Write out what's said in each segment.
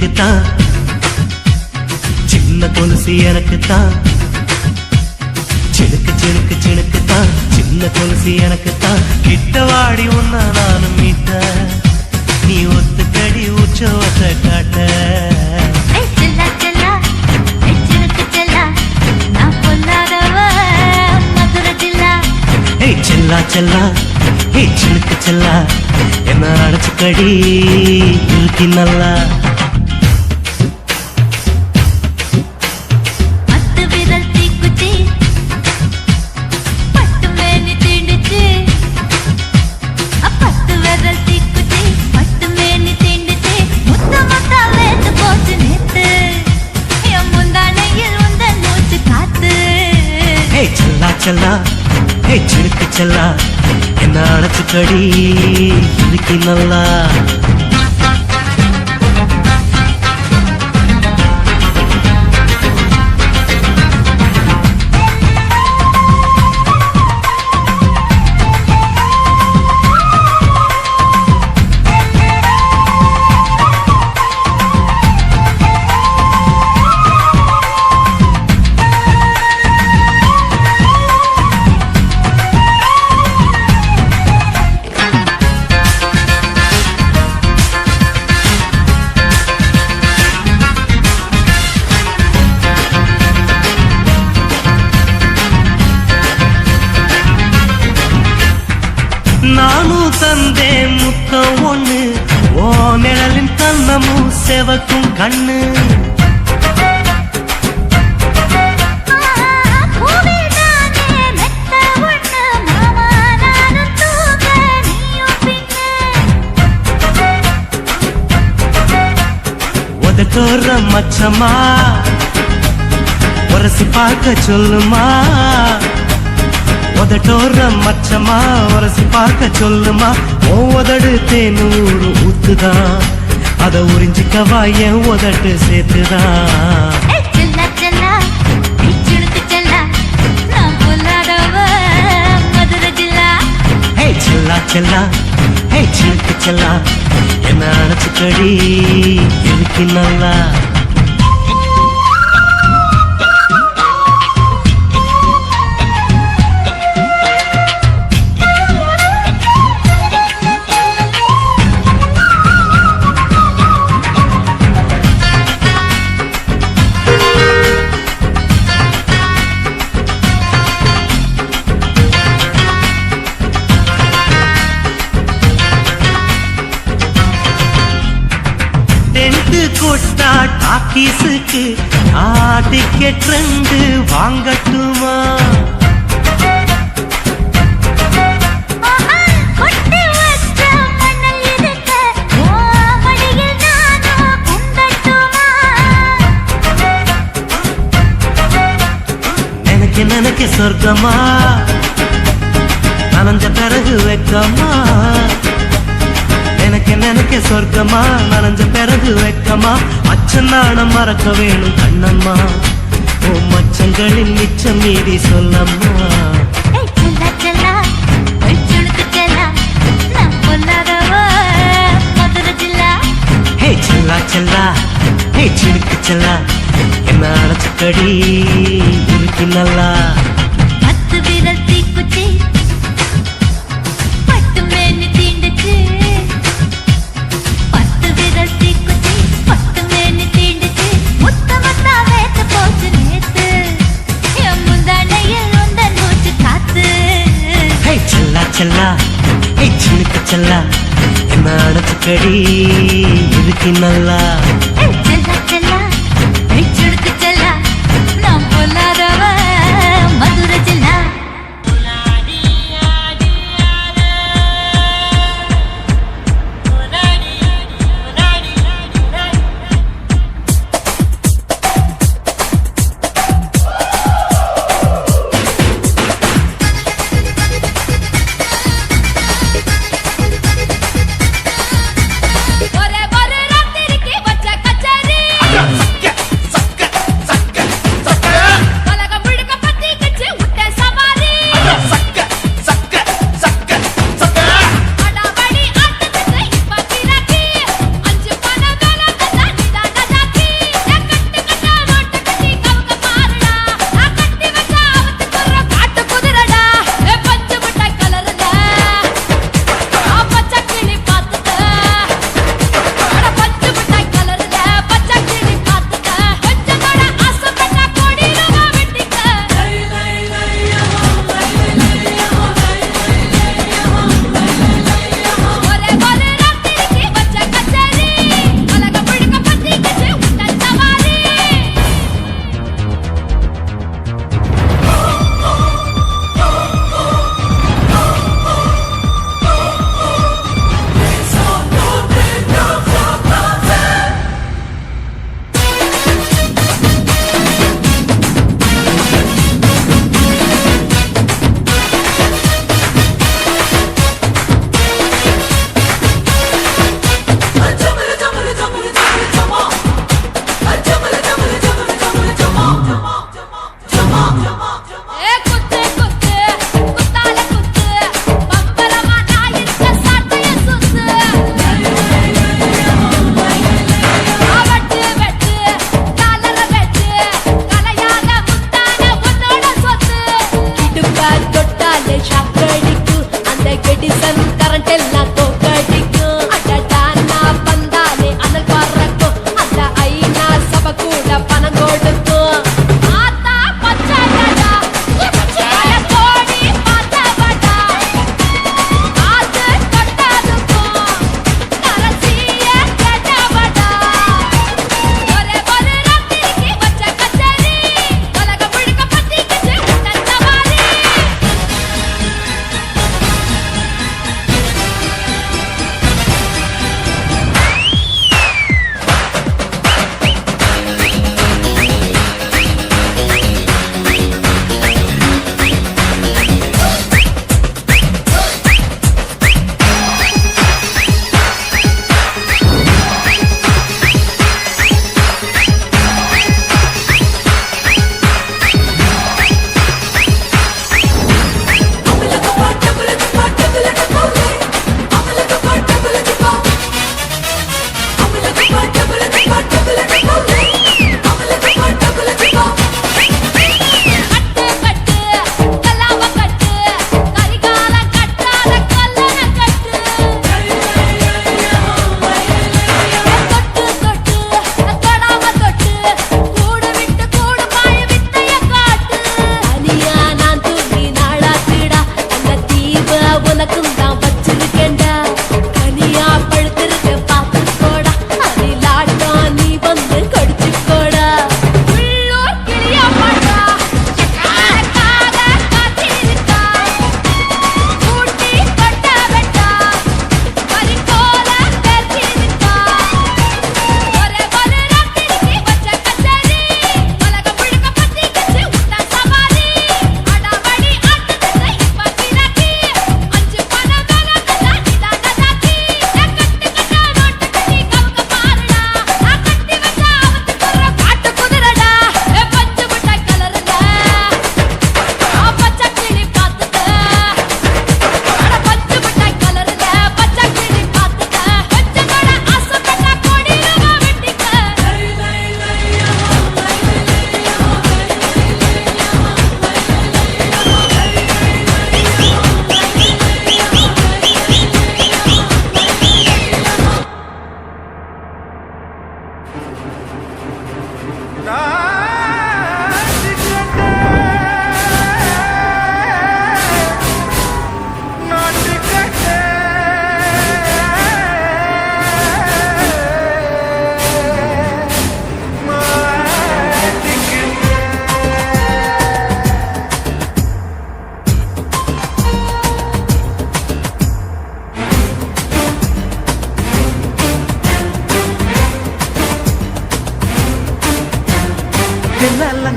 எனக்குத்தான், சின்ன கொலுசு எனக்குத்தான், சினுக்கு சினுக்கு சினுக்குத்தான், சின்ன கொலுசு எனக்குத்தான். கிட்டவாடி உன்னா நானும் மீட்ட, நீ ஒத்துக்கடி உற்சவத்தை காட்ட. செல்லா செல்லா ஹே சினுக்கு செல்லா, என்ன அடைச்சுக்கடி இழுக்கி நல்லா. செல்லா ஹே சினுக்கு செல்லா, என்ன அடைச்சுக்கடி இழுக்கி நல்லா. நானும் தந்தே முத்தம் ஒண்ணு, ஓ நிழலின் கண்ணமும் செவக்கும் கண்ணு. உதட்டோர மச்சமா உரசி பார்க்க சொல்லுமா, உதட்டோர மச்சமா உரசி பார்க்க சொல்லுமா. உதடு தேனூறு ஊத்துதான், அத உறிஞ்சிக்கவா என் உதட்டு சேர்த்துதான். செல்லா செல்லா ஹே சினுக்கு செல்லா, என்ன அடைச்சுக்கடி இழுக்கி நல்லா. கொட்டா டாக்கீஸுக்கு டிக்கெட் 2 வாங்கட்டுமா? எனக்கு சொர்க்கமா நனைஞ்ச பிறகு வெக்கமா, எனக்கு சொர்க்கமா நனைஞ்ச பிறகு வெக்கமா. அச்சநாணம் மறக்க வேணும் கண்ணம்மா, ஓ மச்சங்களின் மிச்சம் மீறி சொல்லம்மா. செல்லா செல்லா ஹே சினுக்கு செல்லா, என்ன அடைச்சுக்கடி இழுக்கி நல்லா. செல்லா ஹே சினுக்கு செல்லா, என்ன அடைச்சுக்கடி இழுக்கி நல்லா.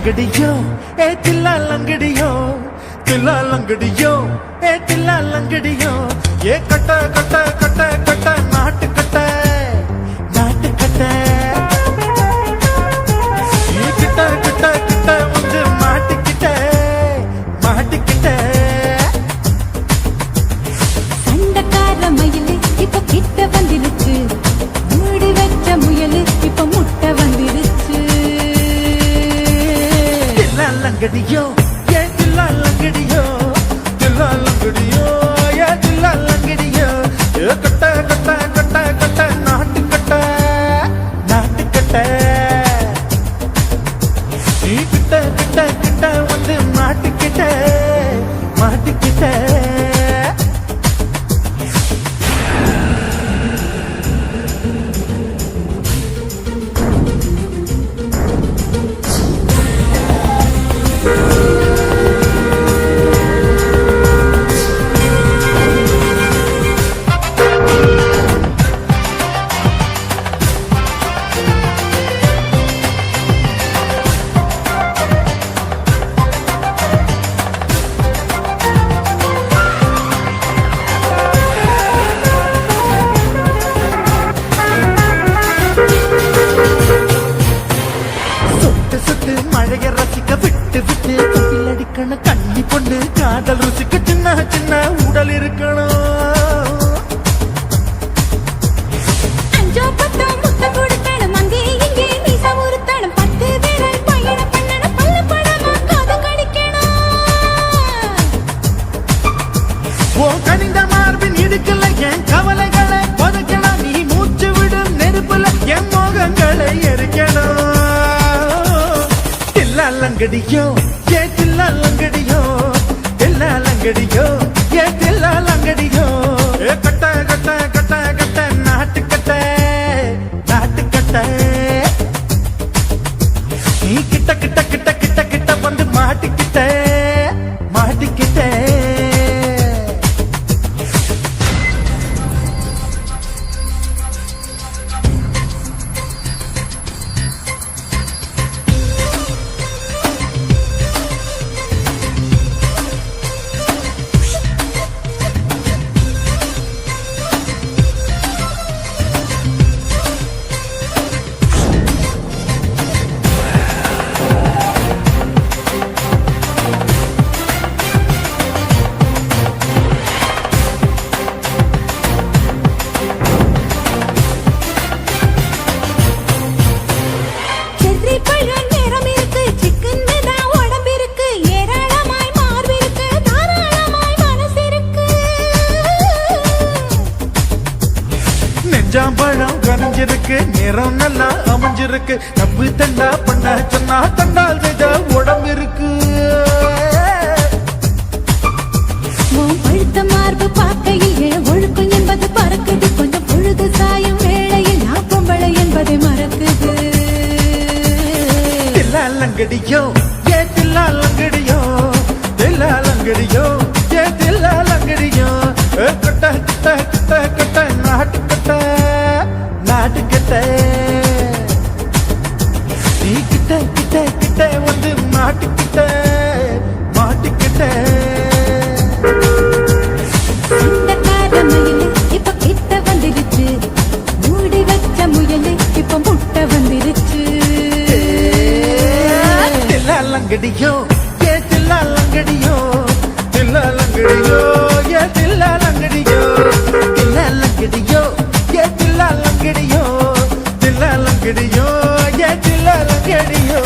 லங்கடியோ ஏ தில்லா லங்கடியோ தில்லா லங்கடியோ ஏ தில்லா லங்கடியோ ஏ கட்ட கட்ட கட்ட கட்ட நாட்டு கட்ட நாட்டு கட்ட ஏ கிட்ட கிட்ட கிட்ட வந்து மாட்டிக்கிட்ட மாட்டிக்கிட்ட சண்டக்கார மயிலு இப்ப கிட்ட வந்துருச்சு மூடி வச்ச முயலு இப்ப முட்டை வந்துருச்சு தில்லா லங்கடியோ ஏ தில்லா லங்கடியோ தில்லா லங்கடியோ ஏ தில்லா லங்கடியோ ஏ கட்ட கட்ட கட்ட கட்ட நாட்டு கட்ட நாட்டு கட்ட நீ கிட்ட கிட்ட கிட்ட வந்து மாட்டிக்கிட்ட மாட்டிக்கிட்ட சுட்டு சுட்டு மழைய ரசிக்க விட்டு விட்டு தொட்டில் அடிக்கணும் கண்ணி பொண்ணு காதல் ருசிக்க சின்ன சின்ன உடல் இருக்கணும் அஞ்சோ பத்தோ முத்தம் கொடுக்கணும் அங்கே இங்கே மீசா உருத்தணும் 10 விரல் பயணம் பண்ணணும் பல்ல படமா காது கடிக்கணும் ஓ கனிந்த மார்பின் இடுக்கல என் கவலைகளை பதுக்கணும் நீ மூச்சு விடும் நெருப்புல என் மோகங்களை எரிக்கணும் தில்லா லங்கடியோ ஏ தில்லா லங்கடியோ தில்லா லங்கடியோ ஏ தில்லா லங்கடியோ ஏ கட்ட கட்ட கட்ட கட்ட நாட்டு கட்ட நாட்டு கட்ட நீ கிட்ட கிட்ட கிட்ட கிட்ட கிட்ட வந்து மாட்டிக்கிட்ட மாட்டிக்கிட்ட செர்ரி பழம் நிறம் இருக்கு சிக்கன் தான் உடம்பு இருக்கு ஏராளமாய் மார்பு இருக்கு தாராளமாய் மனசு இருக்கு நெஞ்சாம்பழம் கரைஞ்சிருக்கு நிறம் நல்லா அமைஞ்சிருக்கு நம்பு தண்டா பண்ண சொன்னா தண்டால் செய்த உடம்பு இருக்கு உன் பழுத்த மார்பு பார்க்கையில் என் ஒழுக்கம் என்பது பறக்குது கொஞ்சம் பொழுது சாயும் வேளையில் நான் பொம்பளை என்பதை மறக்குது தில்லா லங்கடியோ ஏ தில்லா லங்கடியோ தில்லா லங்கடியோ ஏ தில்லா லங்கடியோ ஏ கட்ட கட்ட கட்ட கட்ட நாட்டு கட்ட நாட்டு கட்ட நீ கிட்ட கிட்ட கிட்ட வந்து மாட்டிக்கிட்ட மாட்டிக்கிட்ட சண்டக்கார மயிலு இப்ப கிட்ட வந்துருச்சு மூடி வச்ச முயலு இப்ப முட்டை வந்துருச்சு தில்லா லங்கடியோ ஏ தில்லா லங்கடியோ தில்லா லங்கடியோ ஏ தில்லா லங்கடியோ தில்லா லங்கடியோ ஏ தில்லா லங்கடியோ தில்லா லங்கடியோ ஏ தில்லா லங்கடியோ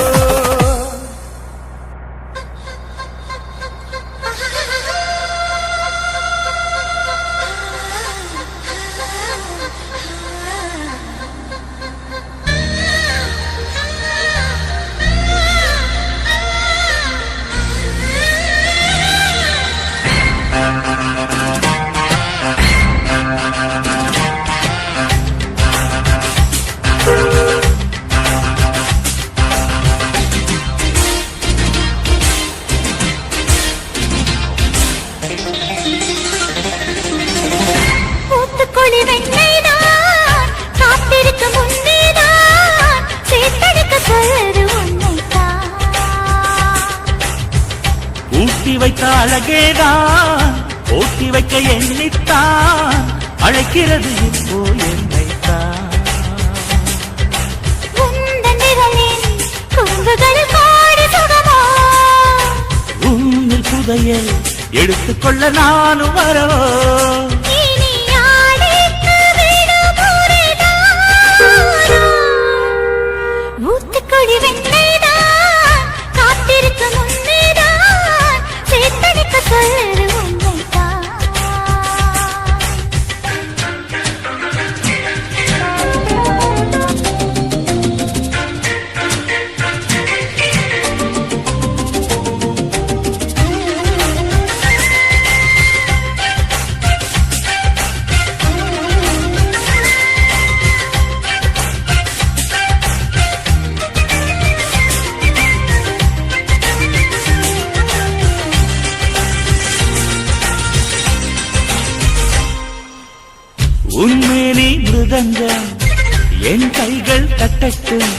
வைத்த அழகேதான் ஓட்டி வைக்க எண்ணித்தான் அழைக்கிறது இப்போ என்னைத்தான். உந்தன் நிழலின் குறும்புகளில் கோடி சுகமோ, உன்னில் புதையல் எடுத்துக்கொள்ள நானும் வரவோ. இனி ஆடிக்கு விடுமுறைதானோ? ஊத்துக்குழி வெண்ணைதான் காத்திருக்கும் முன்னேதான் சேத்தடிக்க சொல்லுது உண்மைதான். உன்மேனி மிருதங்கம் என் கைகள் தட்டட்டும்,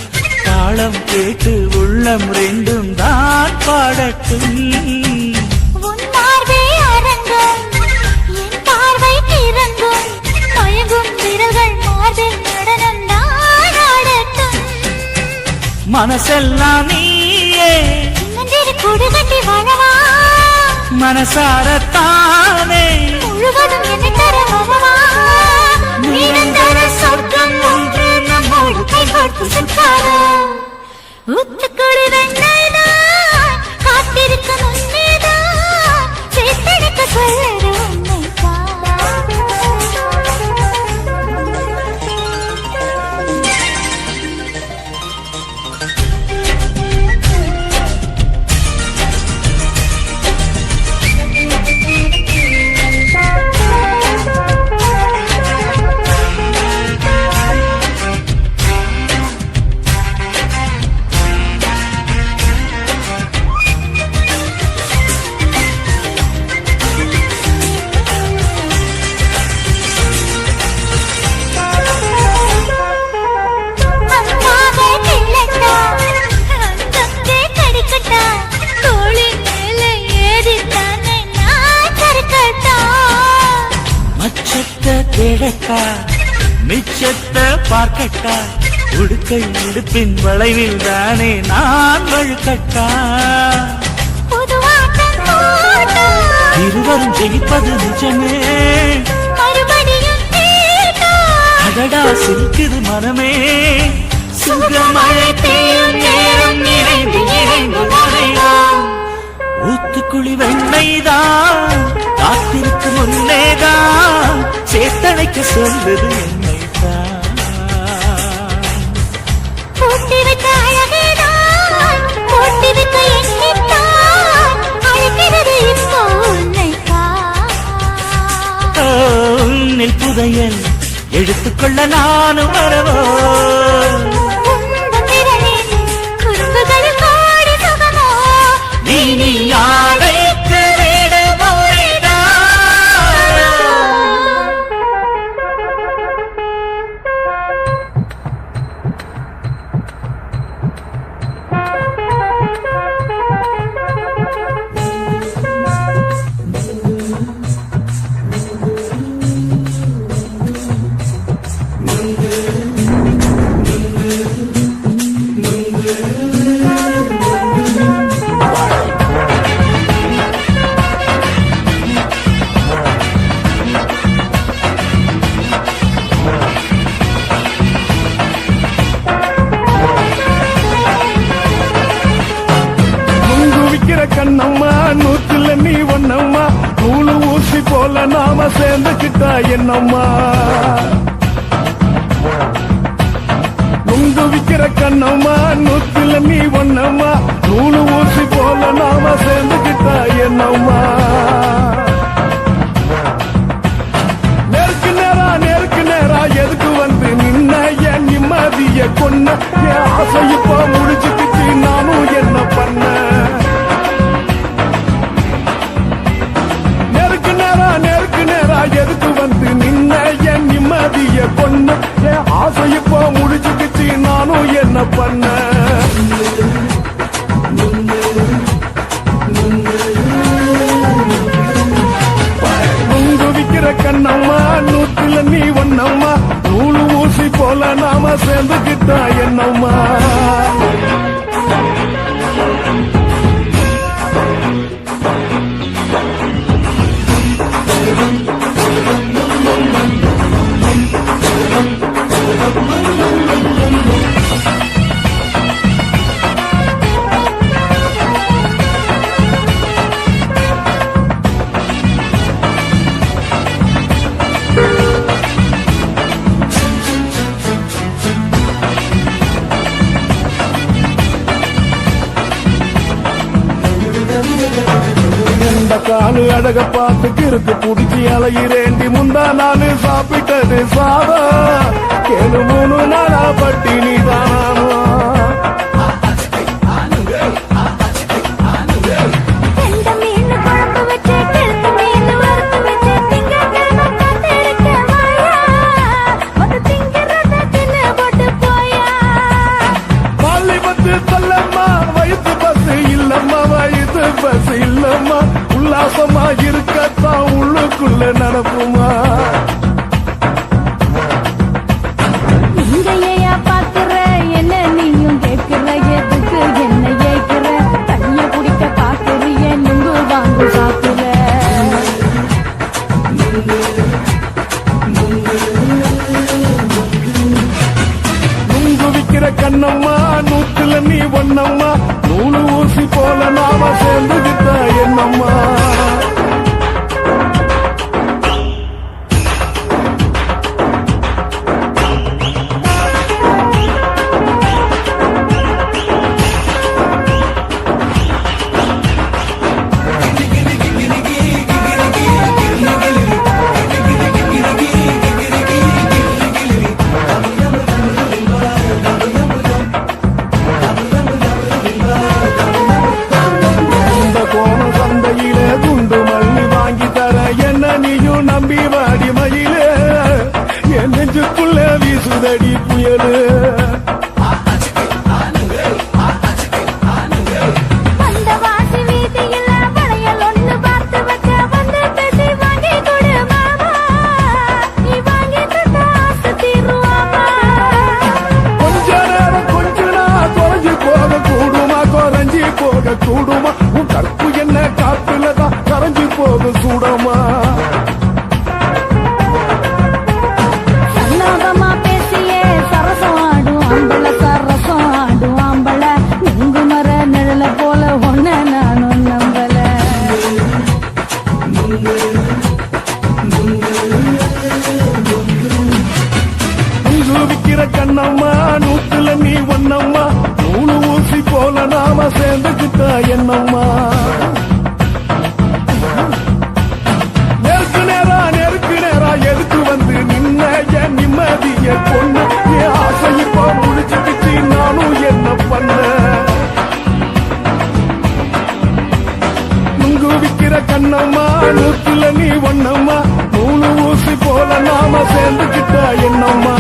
தாளம் கேட்டு உள்ளம் ரெண்டும் தான் பாடட்டும். உன் பார்வை அரங்கம், என் பார்வை கிறங்கும், மயங்கும் விரல்கள் மார்பில் நடனம் தான் ஆடட்டும். மனசெல்லாம் நீயே சின்னஞ்சிறு கூடு கட்டி வாழவா, மனசாரத்தானே முழுவதும் என்னை தர வரவா. நிரந்தர சொர்க்கம் ஒன்று நம்மோடு கைகோர்த்து சென்றாரோ. ஊத்துக்குழி வெண்ணைதான் காத்திருக்கும் முன்னேதான் சேத்தடிக்க சொல்லுற கேடட்டா மிச்சத்தை பார்க்கட்டா, உடுக்கை உடுப்பின் வளைவில் தானே நான் வழுக்கட்டா. இருவரும் ஜெயிப்பது நிஜமே, அடடா சிரிக்குது மனமே. சுகமழை பெய்யும் நேரம் நிறைந்து நிறைந்து நுழைவோம். ஊத்துக்குழி வெண்மைதான் காத்திருக்கு முன்னேதான் சேத்தனைக்க சொல்வது என்னைத்தான். போட்டி வைத்த அழகேதான் போட்டி வைத்த எண்ணித்தான் அழைக்கிறது இப்போ உன்னைத்தான். உன்னில் புதையல் எடுத்துக்கொள்ள நானும் வரவோ. உந்தன் விரலின் குறும்புகளில் கோடி சுகமோ, நீ ஆடைக்கு விடுமுறைதானோ? கண்ணம்மா நூத்துல நீ ஒன்னம்மா, நூலு ஊசி போல நாம சேர்ந்துக்கிட்டா என்னம்மா. நுங்கு விக்கிற கண்ணம்மா நூத்துல நீ ஒன்னம்மா, நூலு ஊசி போல நாம சேர்ந்துக்கிட்டா என்னம்மா. நேருக்கு நேரா எதுக்கு வந்து நின்ன என் நிம்மதிய கொன்ன, என் ஆசை இப்போ முடிச்சுக்கிட்டு நானும் என்ன பண்ண. நேருக்கு நேரா எதுக்கு வந்து நின்ன என் நிம்மதிய கொன்ன, என் ஆசை இப்போ முடிச்சுக்கிட்டு நானும் என்ன பண்ண. நாம சேர்ந்துக்கிட்டா என்னம்மா காலு அழக பார்த்து கிறுக்கு புடிச்சி அலையிறேண்டி முந்தா நானு சாப்பிட்டது சாதம் கேளு 3 நாளா பட்டினி தானோ சொல்லம்மா வயிற்று பஸ் இல்லம்மா வயிற்று பஸ் இல்லம்மா உல்லாசமா இருக்கத்தான் உள்ளுக்குள்ள நடப்புமா நீங்க பாக்குற என்ன நீயும் கேட்கிற எதுக்கு என்ன ஏய்க்கிற தண்ணிய குடிக்க பாக்குறிய நுங்கு வாங்கு சாப்பிடுற நுங்கு விக்கிற கண்ணம்மா நூத்துல நீ ஒன்னம்மா நூலு ஊசி போல நாம சேர்ந்துகிட்ட என்னம்மா நம்பி வாடி மயிலே என் நெஞ்சுக்குள்ள வீசுதடி புயலு போக கூடுமா உன் கற்பு என்ன காத்துலதான் கரைஞ்சு போக சூடமா சன்னாதமா பேசியே சரசம் ஆடும் அம்பள சரசம் ஆடும் அம்பள நுங்கு மர நிழல போல ஒன்ன நானும் நம்பல நுங்கு விக்கிற கண்ணம்மா நூத்துல நீ ஒன்னம்மா நூலு ஊசி போல நாம சேர்ந்துக்கிட்ட என்னம்மா நெருக்கு நேரா எதுக்கு வந்து நின்ன என் நிம்மதிய பொண்ணு என் ஆசை இப்போ முடிச்சுக்கிச்சு நானும் என்ன பண்ண நுங்கு விக்கிற கண்ணம்மா நூத்துல நீ ஒன்னம்மா நூலு ஊசி போல நாம சேர்ந்துக்கிட்ட என்னம்மா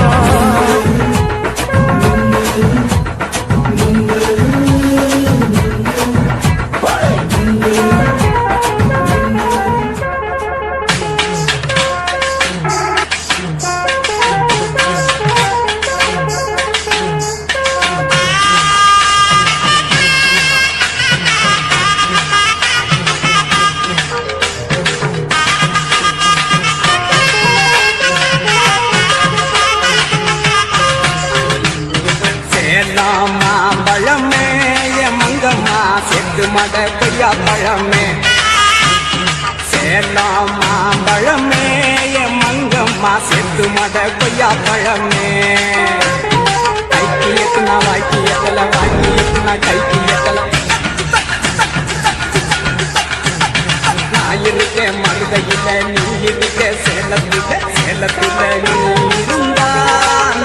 மாம்பழமே என் மங்கம்மா செட்டு மட கொய்யா பழமே சேலம் மாம்பழமே என் மங்கம்மா செட்டு மட கொய்யா பழமே கைக்கு எத்தனா வாய்க்கு எத்தல வாங்கி எத்தனா கைக்கு எத்தல நான் இருக்கேன் மருதையில நீ இருக்க சேலத்துல நீ இருந்தா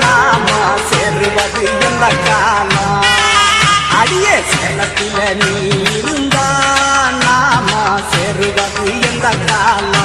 நாம சேருவது எந்த காலம் அடியே சேலத்துல நீ இருந்தா நாம சேருவது எந்த காலம்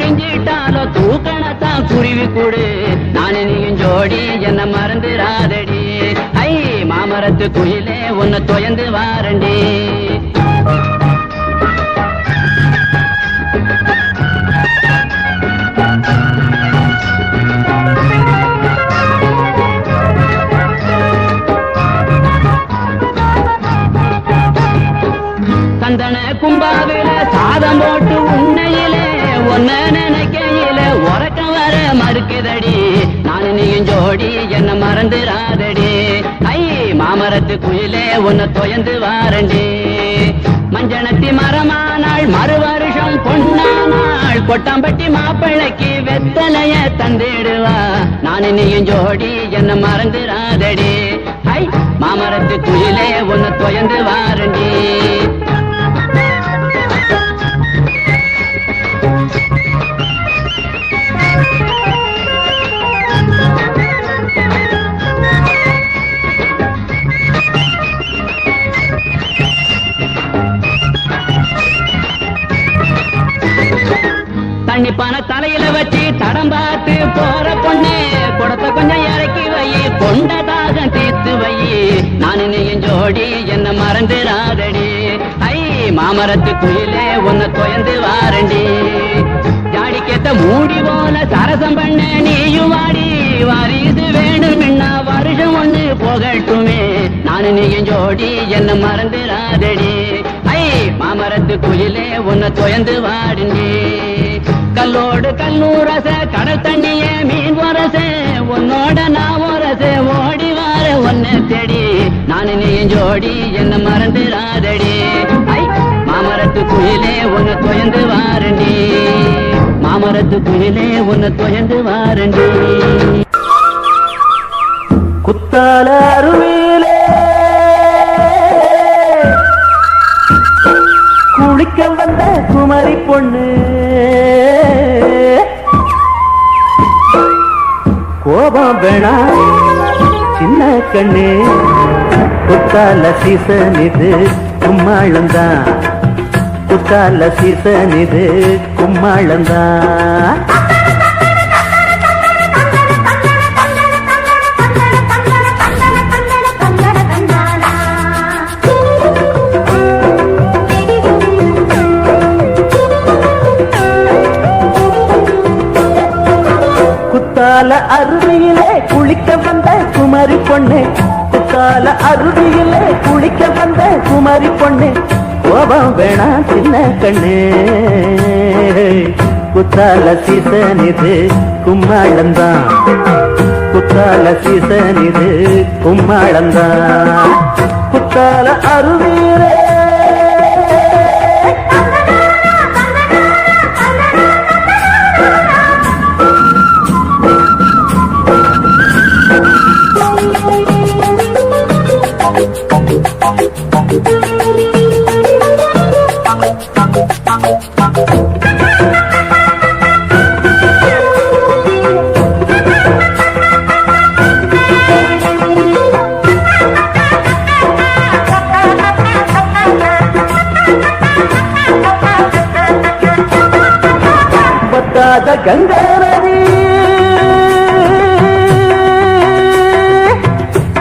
முடிஞ்சிட்டாலோ தூக்கணத்தான் குருவி கூடு நானு நீயும் ஜோடி என்ன மறந்துராதடி ஐ மாமரத்து குயிலே உன்னை தொயந்து வாரண்டி சந்தன கும்பாவில சாதம் போட்டு உன்னையிலே ஒன்ன நினைக்கையில உறக்கம் வர மறுக்குதடி நானு நீயும் ஜோடி என்ன மறந்துராதடி ஐ மாமரத்து குயிலே உன்னை தொயந்து வாரண்டி மஞ்சனத்தி மரமானாள் மறு வருஷம் பொன்னானாள் கொட்டாம்பட்டி மாப்பிள்ளைக்கு வெத்தலைய தந்திடுவா நானு நீயும் ஜோடி என்ன மறந்துராதடி ஐ மாமரத்து குயிலே உன்னை தொயந்து வாரண்டி தண்ணி பான தலையில வச்சு தடம் பார்த்து போற பொண்ணு குடத்தை கொஞ்சம் இறக்கி வை கொண்ட தாகம் தீர்த்து வை நானு நீயும் ஜோடி என்ன மறந்துராதடி ஐ மாமரத்து குயிலே உன்னை தொயந்து வாரண்டி ஜாடிக்கேத்த மூடி போல சரசம் பண்ண நீயும் வாடி வாரிசு வேணும்னா வருஷம் ஒண்ணு போகட்டுமே நானு நீயும் ஜோடி என்ன மறந்துராதடி ஐ மாமரத்து குயிலே உன்னை தொயந்து வாடுண்டி கல்லோடு கல்லூரச கடல் தண்ணிய மீன் வரச உன்னோட நான் வரச ஓடி வார ஒன்ன தேடி நானு நீயும் ஜோடி என்ன மறந்துராதடி ஐ மாமரத்து குயிலே உன்னை தொயந்து வாரண்டி மாமரத்து குயிலே உன்னை தொயந்து வாரண்டி குத்தால அருவியிலே குளிக்க வந்த குமரி பொண்ணு கோபம் வேணா சின்ன கண்ணே குத்தால சீசன் இது கும்மாளந்தான் குத்தால சீசன் இது கும்மாளந்தான் குத்தால அருவியிலே குளிக்க வந்த குமரி பொண்ணு குத்தால அருவியிலே குளிக்க வந்த குமரி பொண்ணு கோபம் வேணா சின்ன கண்ணு குத்தால சீசன் இது கும்மாளந்தான் குத்தால சீசன் இது கும்மாளந்தான் குத்தால அருவியிலே பத்தாத கங்கா நதி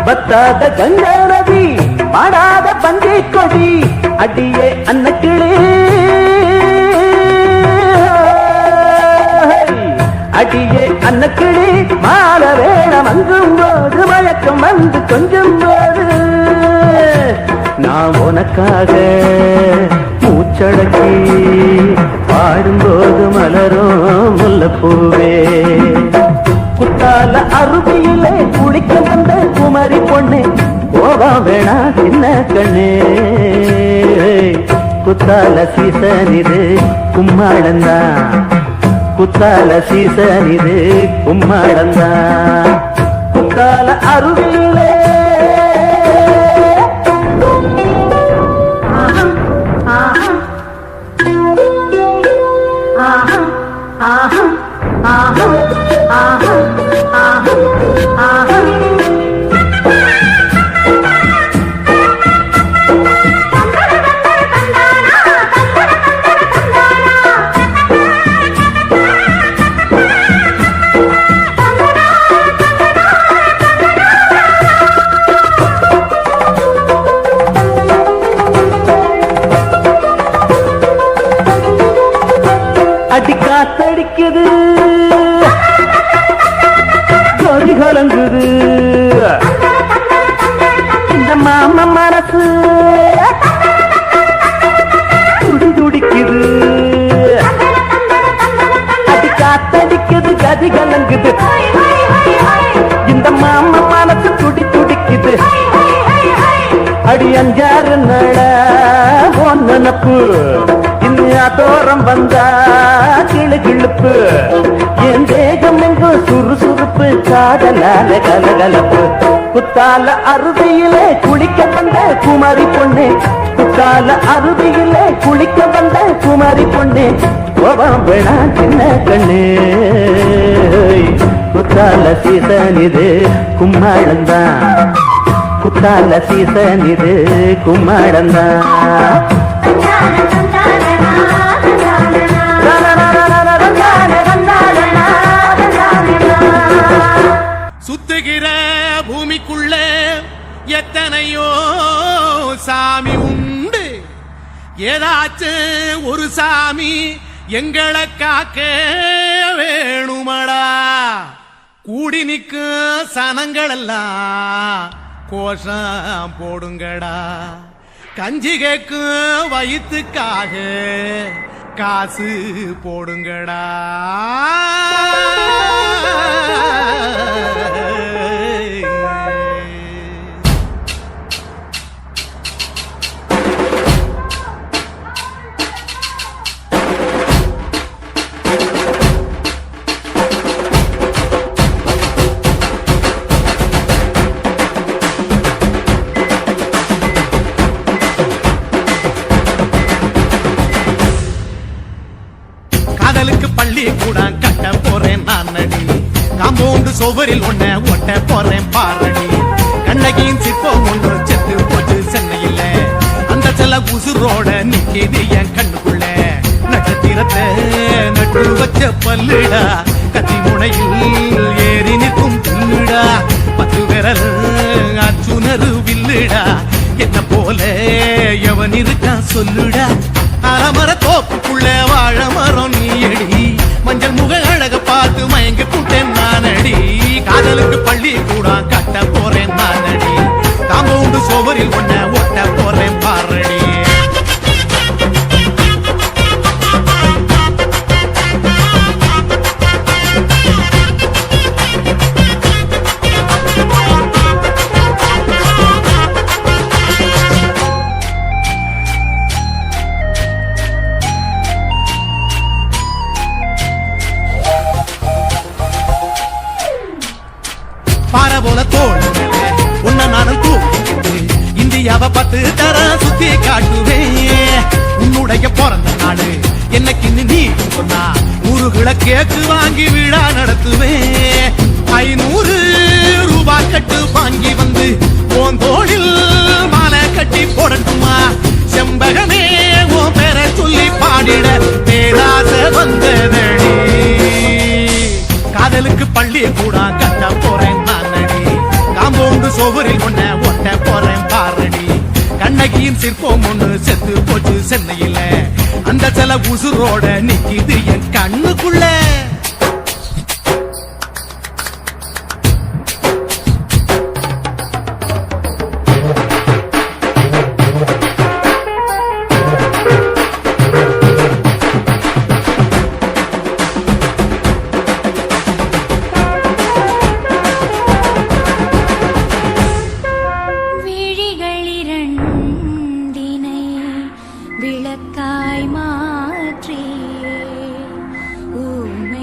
பத்தாத கங்கா நதி பாடாத பஞ்சை கொடி அடியே அன்னக்கிளே அடியே அன்னக்கிளி மாற வேணம் அங்கும் போது மயக்கம் வந்து கொஞ்சம் போது நான் உனக்காக மூச்சடக்கி பாடும்போது மலரும் முல்லப்பூவே குத்தால அருவியிலே குளிக்க வந்த குமரி பொண்ணு கோபம் வேணா சின்ன கண்ணே குத்தால சீசன் இது கும்மாளந்தான் குத்தால சீசன் இது கும்மாளந்தான் குத்தால அருவியிலே காத்தடிக்குது ஜோதி கலங்குது இந்த மாமா மனசு துடி துடிக்குது அது காத்தடிக்குது கதி கலங்குது இந்த மாமா மனசு துடி துடிக்குது அடி அஞ்சாறு நட நினப்பு தோறம் வந்தா கிளு கிழுப்பு என் தேகம் எங்கோ சுறுசுறுப்பு காதலால கலகலப்பு குத்தால அருவியிலே குளிக்க வந்த குமாரி பொண்ணே குத்தால அருவியிலே குளிக்க வந்த குமாரி பொண்ணே கோபம் வேணா சின்ன கண்ணே குத்தால சீசன் இது கும்மாளந்தான் குத்தால சீசன் இது கும்மாளந்தான் சுத்துகிற பூமிக்குள்ள எத்தனையோ சாமி உண்டு ஏதாச்சும் ஒரு சாமி எங்களை காக்க வேணுமடா கூடி நிற்கும் சனங்கள் எல்லாம் கோஷம் போடுங்கடா கஞ்சி கேக்கும் வயிற்றுக்காக காசு போடுங்கடா காதலுக்கு பள்ளி கூட கட்ட போறேன் நான் நடி காம்பவுண்டு சோவரில் ஒன்ன ஒட்ட போறேன் பாரடி கண்ணகியின் சிற்பம் ஒன்று செத்து போச்சு சென்னையில அந்த செல்ல உசுரோட நிக்கிது என் கண்ணுக்குள்ள நட்சத்திரத்தை நட்டு வச்ச பல்லுடா கத்தி முனையில் ஏறி நிற்கும் புல்லுடா 10 விரல் அச்சுணரு வில்லுடா என்ன போல எவன் இருக்கான் சொல்லுடா அலமர தோப்புக்குள்ள வாழ மரம் நீயடி மஞ்சள் முக அழக பார்த்து மயங்கி புட்டேன் நானடி காதலுக்கு பள்ளி கூட கட்ட போறேன் நானடி காம்பவுண்டு சோவரில் ஒன்ன ஒட்ட போறேன் பாரடி பார போல தோல் உன்ன நானும் தூக்கி இந்தியாவை 10 தர சுத்தி காட்டுவேன் உன்னுடைய பிறந்த நாடு என்னைக்கு நீ சொன்னா 100 கிலோ கேக்கு வாங்கி விழா நடத்துவேன் 500 ரூபாய் கட்டு வாங்கி வந்து உன் தோளில் மாலை கட்டி போடட்டுமா செம்பகமே உன் பேரை சொல்லி பாடிட பேராசை வந்ததடி காதலுக்கு பள்ளி கூட கட்ட போறேன் நானடி காம்பவுண்டு சோவரில் ஒன்ன ஒட்ட போறேன் பாரடி கண்ணகியின் சிற்பம் ஒண்ணு செத்து போச்சு சென்னையில அந்த சில உசுரோட நிக்கிது என் கண்ணுக்குள்ள விளக்காய் மாற்றி ஊமை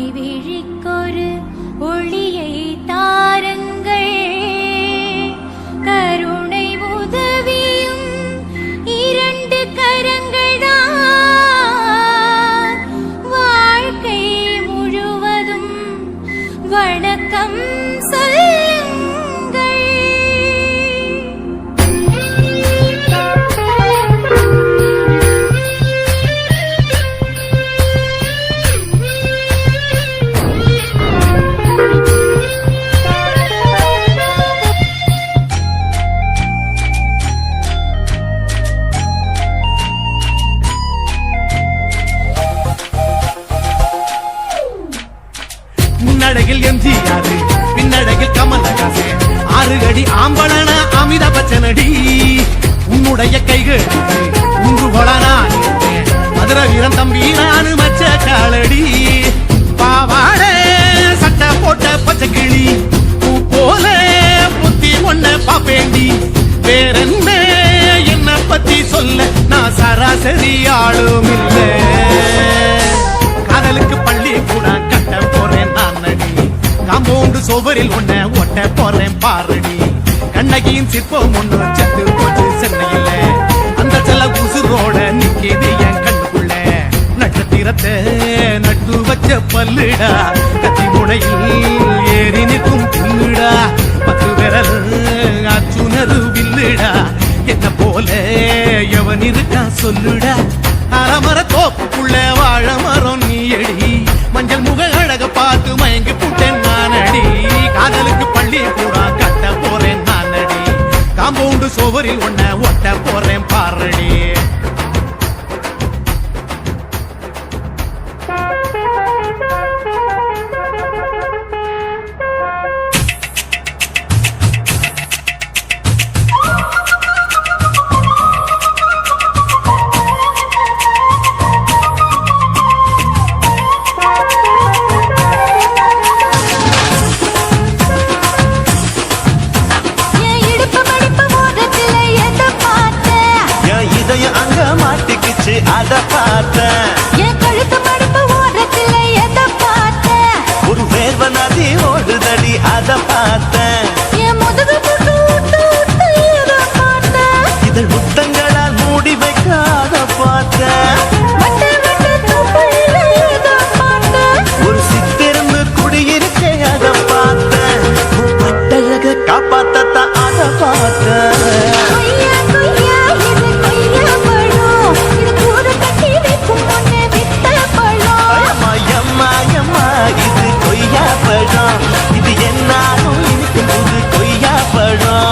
6 அடி ஆம்பளன அமித பச்சனடி உன்னுடைய கைகள் உன்று கொளனா மதுர வீரன் தம்பி நானு மச்ச காலடி பாவாட சட்டை போட்ட பச்சை கிளி பூ போல புத்தி ஒன்ன பாப்பேண்டி வேறென்ன என்ன பத்தி சொல்ல நான் சராசரி ஆளும் இல்ல காதலுக்கு பள்ளி கூட கட்ட போறேன் நான் நடி காம்பவுண்டு சோபரில் ஒன்ன ஒட்ட போறேன் பாரடி கண்ணகியின் சிற்பம் ஒண்ணு செத்து போச்சு சென்னையில அந்த செல்ல உசுரோட நிக்கிது என் கண்ணுக்குள்ள நட்சத்திரத்தை நட்டு வச்ச பல்லுடா கத்தி முனையில் ஏறி நிற்கும் புல்லுடா 10 விரல் அச்சுனது வில்லுடா என்ன போல எவன் இருக்கா சொல்லுடா அறமர தோப்புக்குள்ள வாழ மரம் நீ அடி மஞ்சள் முக அழக பார்த்து மயங்கி புட்டேன் நானடி காதலுக்கு பள்ளி கூட கட்ட போறேன் நானடி காம்பவுண்டு சோவரில் ஒன்ன ஒட்ட போறேன் பாரடி என் இடுப்பு மடிப்பு மோதிரத்துல எதை பார்த்தேன்? என் இதயம் அங்க மாட்டிக்கிச்சு அத பார்த்தேன் என் கழுத்து மடிப்பு ஓரத்துல எதை பார்த்தேன்? ஒரு வேர்வ நதி ஓடுதடி அத பார்த்தேன் என் முதுகு புட்டு விட்டு விட்டு எதை பார்த்தேன்? இதழ் முத்தங்களால் மூடி வைக்காத பார்த்தேன் வட்ட வட்ட தொப்புள்ள எதை பார்த்தேன்? ஒரு சித்திரந்து குடியிருக்க அத பார்த்தேன் பட்டழக காப்பாத்தத்தான் அத பார்த்தேன் கொய்யா கொய்யா இது கொய்யா பழம். இது கூட கட்டி வைக்கும் முன்னே வித்த பழம். அம்மா இது கொய்யா பழம் இது என்னாலும் இனிக்கும் புது கொய்யா பழம்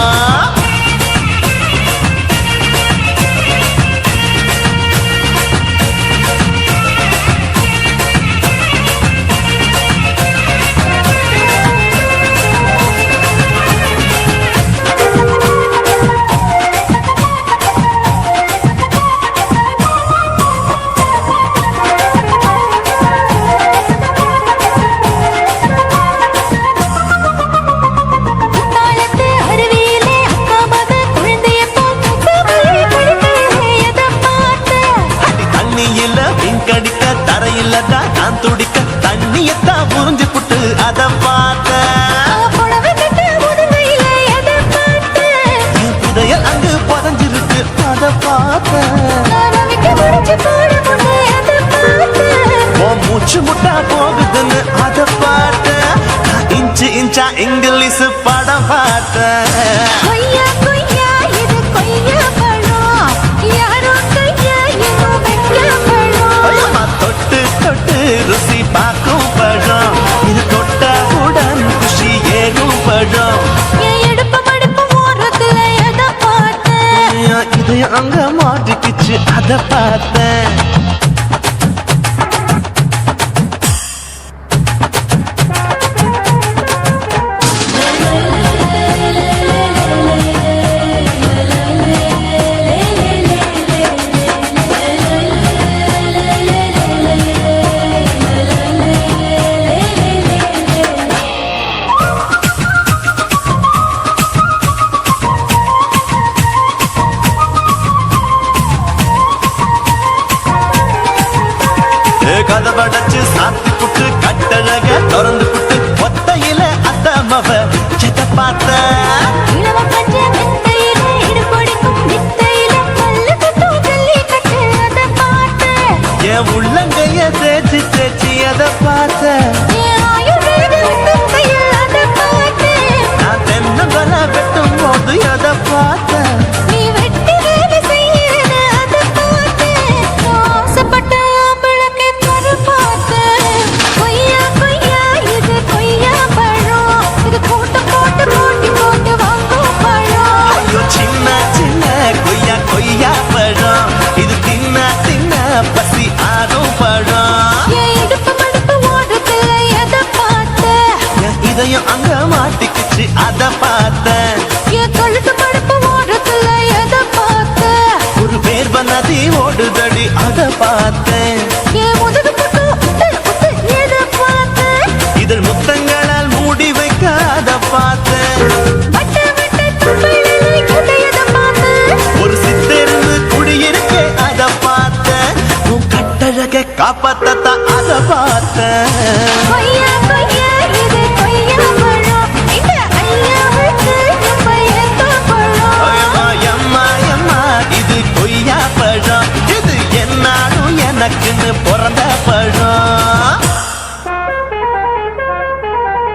குத்தாலத்து அருவியிலே அக்கா மக குழந்தைய போல் முகமலை கழுத்தையிலே எதை பார்த்தேன்? அடி தண்ணியில மீன்கடிக்க தரையில தான் நான் துடிக்க தண்ணியத்தான் புரிஞ்சு புட்டு அத பார்த்தேன் புடவை கட்ட முதுமையிலே எதை பார்த்தேன்? என் புதையல் அங்கு புதஞ்சிருக்கு அத பார்த்தேன் ரவிக்கு முடிச்சு போட முன்னே எதை பார்த்தேன்? உன் மூச்சு முட்டா போகுதுன்னு அத பார்த்தேன் நான் இன்ச்சா இங்கிலீஷ் படம் பார்த்தேன் கொய்யா கொய்யா இது கொய்யா பழம். யாரோ கையா இன்னும் வெக்க பழம். அம்மா தொட்டு தொட்டு ருசி பார்க்கும் பழம் இது தொட்டவுடன் குஷி ஏகும் பழம் என் இடுப்பு மடிப்பு ஓரத்துல எதை பார்த்தேன்? என் இதயம் அங்க மாட்டிக்கிச்சு அத பார்த்தேன் அத பார்த்தேன். என் கழுத்து படுப்பு ஓடுறதுல எதை பார்த்த? ஒரு வேர்வ நதி ஓடுதடி அத பார்த்தேன். என் முதுகு பக்கம் முத்து முத்து எதை பார்த்த? இதழ் முத்தங்களால் மூடி வைக்க அத பார்த்தேன். வட்ட வட்ட தும்பையில எதை பார்த்த? ஒரு சித்தெரும்பு குடியிருக்க அத பார்த்தேன். உன் கட்டழக காப்பாத்தத்தான் அத பார்த்தேன்.